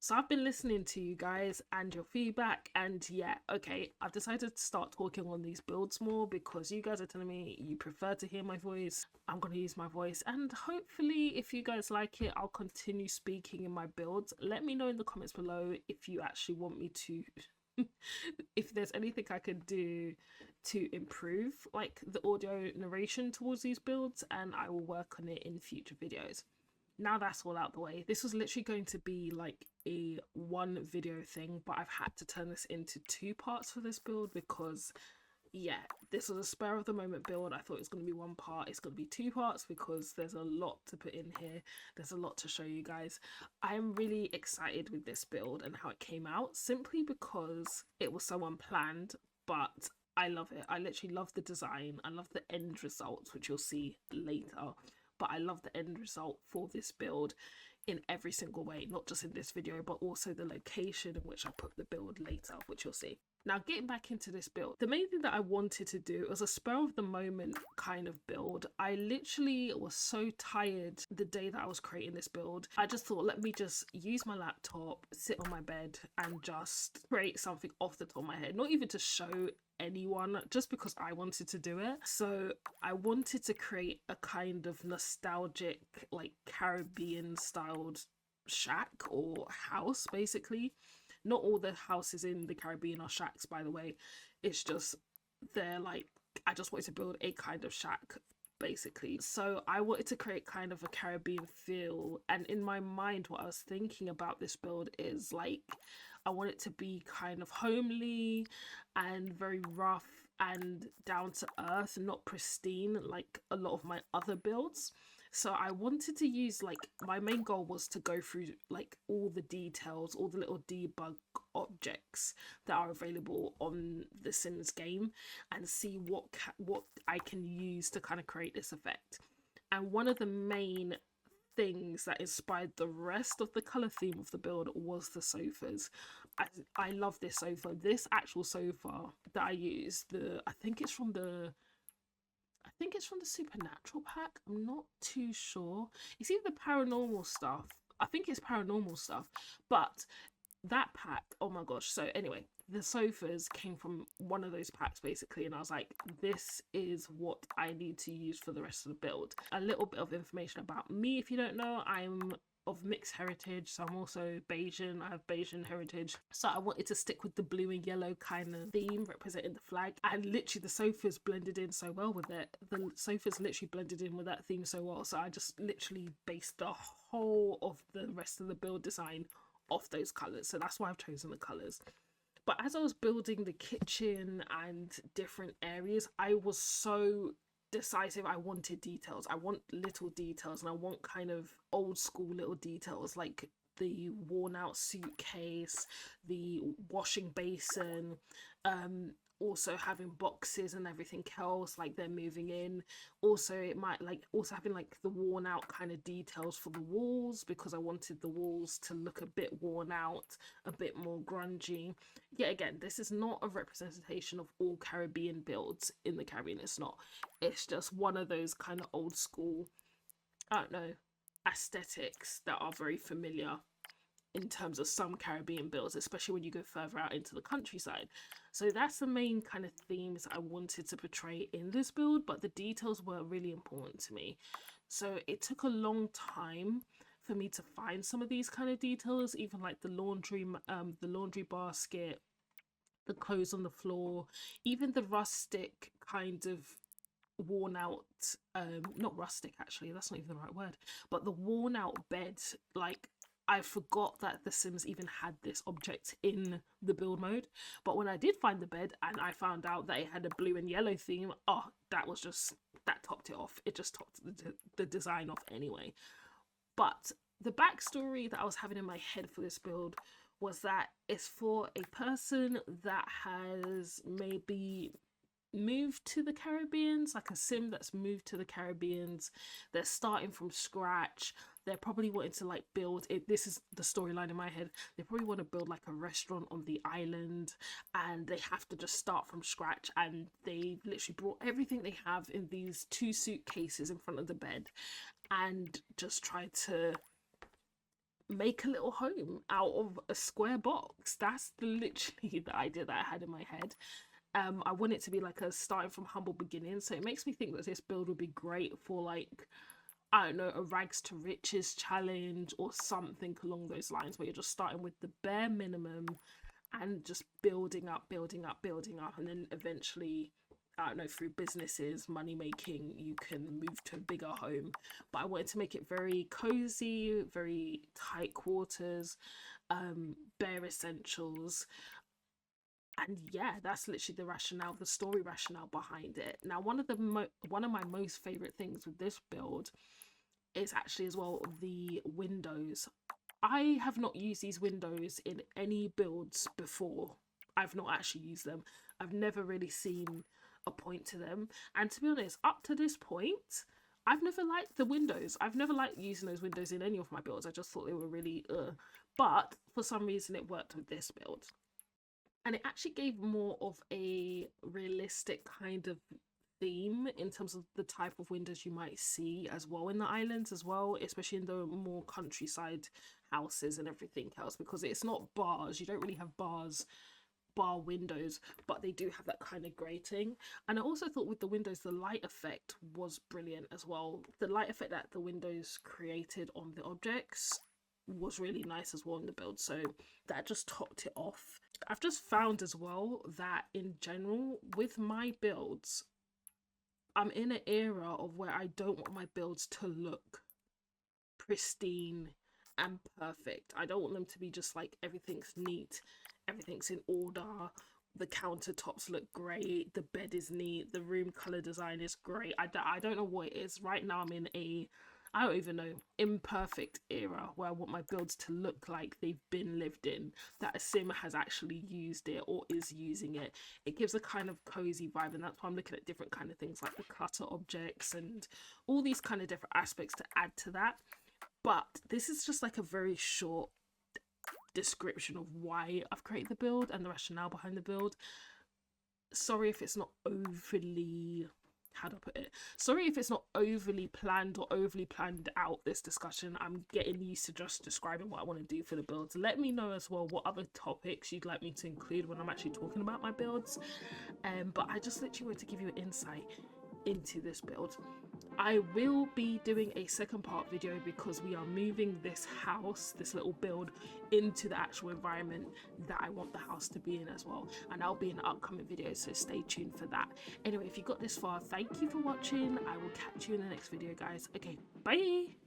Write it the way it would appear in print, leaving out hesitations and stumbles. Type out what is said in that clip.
So I've been listening to you guys and your feedback, and yeah, okay, I've decided to start talking on these builds more because you guys are telling me you prefer to hear my voice. I'm going to use my voice, and hopefully if you guys like it, I'll continue speaking in my builds. Let me know in the comments below if you actually want me to if there's anything I could do to improve like the audio narration towards these builds, and I will work on it in future videos. Now that's all out the way, this was literally going to be like a one video thing, but I've had to turn this into two parts for this build because yeah, this was a spur of the moment build. I thought it was going to be one part, it's going to be two parts because there's a lot to put in here, there's a lot to show you guys. I'm really excited with this build and how it came out, simply because it was so unplanned, but I love it. I literally love the design, I love the end results, which you'll see later, but I love the end result for this build in every single way, not just in this video, but also the location in which I put the build later, which you'll see. Now, getting back into this build, the main thing that I wanted to do was a spur of the moment kind of build. I literally was so tired the day that I was creating this build. I just thought, let me just use my laptop, sit on my bed and just create something off the top of my head, not even to show anyone, just because I wanted to do it. So I wanted to create a kind of nostalgic, like Caribbean styled shack or house, basically. Not all the houses in the Caribbean are shacks, by the way. It's just they're like, I just wanted to build a kind of shack, basically. So I wanted to create kind of a Caribbean feel, and in my mind what I was thinking about this build is like, I want it to be kind of homely and very rough and down to earth, not pristine like a lot of my other builds. So I wanted to use, like, my main goal was to go through like all the details, all the little debug objects that are available on the Sims game, and see what I can use to kind of create this effect. And one of the main things that inspired the rest of the color theme of the build was the sofas. I love this sofa. This actual sofa that I use, I think it's from the Supernatural pack. I'm not too sure. It's either paranormal stuff. I think it's paranormal stuff. But that pack, oh my gosh. So anyway, the sofas came from one of those packs basically, and I was like, this is what I need to use for the rest of the build. A little bit of information about me, if you don't know, I'm of mixed heritage, so I'm also Bayesian. I have Bayesian heritage, so I wanted to stick with the blue and yellow kind of theme representing the flag, and literally the sofas blended in so well with it. The sofas literally blended in with that theme so well, so I just literally based the whole of the rest of the build design off those colors. So that's why I've chosen the colors. But as I was building the kitchen and different areas, I was so decisive. I wanted details. I want little details, and I want kind of old school little details, like the worn out suitcase, the washing basin, also having boxes and everything else, like they're moving in. Also, it might like also having like the worn out kind of details for the walls, because I wanted the walls to look a bit worn out, a bit more grungy. Yet again, this is not a representation of all Caribbean builds in the Caribbean. It's not. It's just one of those kind of old school, I don't know, aesthetics that are very familiar in terms of some Caribbean builds, especially when you go further out into the countryside. So that's the main kind of themes I wanted to portray in this build, but the details were really important to me. So it took a long time for me to find some of these kind of details, even like the laundry basket, the clothes on the floor, even the rustic kind of worn out, not rustic actually, that's not even the right word, but the worn out bed. Like, I forgot that The Sims even had this object in the build mode. But when I did find the bed and I found out that it had a blue and yellow theme, oh, that topped it off. It just topped the design off anyway. But the backstory that I was having in my head for this build was that it's for a person that has maybe moved to the Caribbeans, like a Sim that's moved to the Caribbeans. They're starting from scratch. They're probably wanting to like build it. This is the storyline in my head. They probably want to build like a restaurant on the island, and they have to just start from scratch. And they literally brought everything they have in these 2 suitcases in front of the bed, and just tried to make a little home out of a square box. That's literally the idea that I had in my head. I want it to be like a starting from humble beginnings, so it makes me think that this build would be great for like, I don't know, a rags to riches challenge or something along those lines, where you're just starting with the bare minimum and just building up, building up, building up, and then eventually, I don't know, through businesses, money making, you can move to a bigger home. But I wanted to make it very cozy, very tight quarters, bare essentials. And yeah, that's literally the rationale, the story rationale behind it. Now, one of my most favorite things with this build is actually as well the windows. I have not used these windows in any builds before. I've not actually used them. I've never really seen a point to them. And to be honest, up to this point, I've never liked the windows. I've never liked using those windows in any of my builds. I just thought they were really But for some reason it worked with this build. And it actually gave more of a realistic kind of theme in terms of the type of windows you might see as well in the islands as well, especially in the more countryside houses and everything else, because it's not bars. You don't really have bar windows, but they do have that kind of grating. And I also thought with the windows, the light effect was brilliant as well. The light effect that the windows created on the objects was really nice as well in the build, so that just topped it off. I've just found as well that in general with my builds, I'm in an era of where I don't want my builds to look pristine and perfect. I don't want them to be just like everything's neat, everything's in order, the countertops look great, the bed is neat, the room color design is great. I don't know what it is. Right now I'm in a, I don't even know, imperfect era where I want my builds to look like they've been lived in, that a sim has actually used it or is using it. It gives a kind of cozy vibe, and that's why I'm looking at different kind of things like the clutter objects and all these kind of different aspects to add to that. But this is just like a very short description of why I've created the build and the rationale behind the build. Sorry if it's not overly, how do I put it? Sorry if it's not overly planned or overly planned out, this discussion. I'm getting used to just describing what I want to do for the builds. Let me know as well what other topics you'd like me to include when I'm actually talking about my builds. But I just literally wanted to give you an insight into this build. I will be doing a second part video because we are moving this house, this little build, into the actual environment that I want the house to be in as well, and I'll be in an upcoming video, so stay tuned for that. Anyway, if you got this far, thank you for watching. I will catch you in the next video, guys. Okay, bye.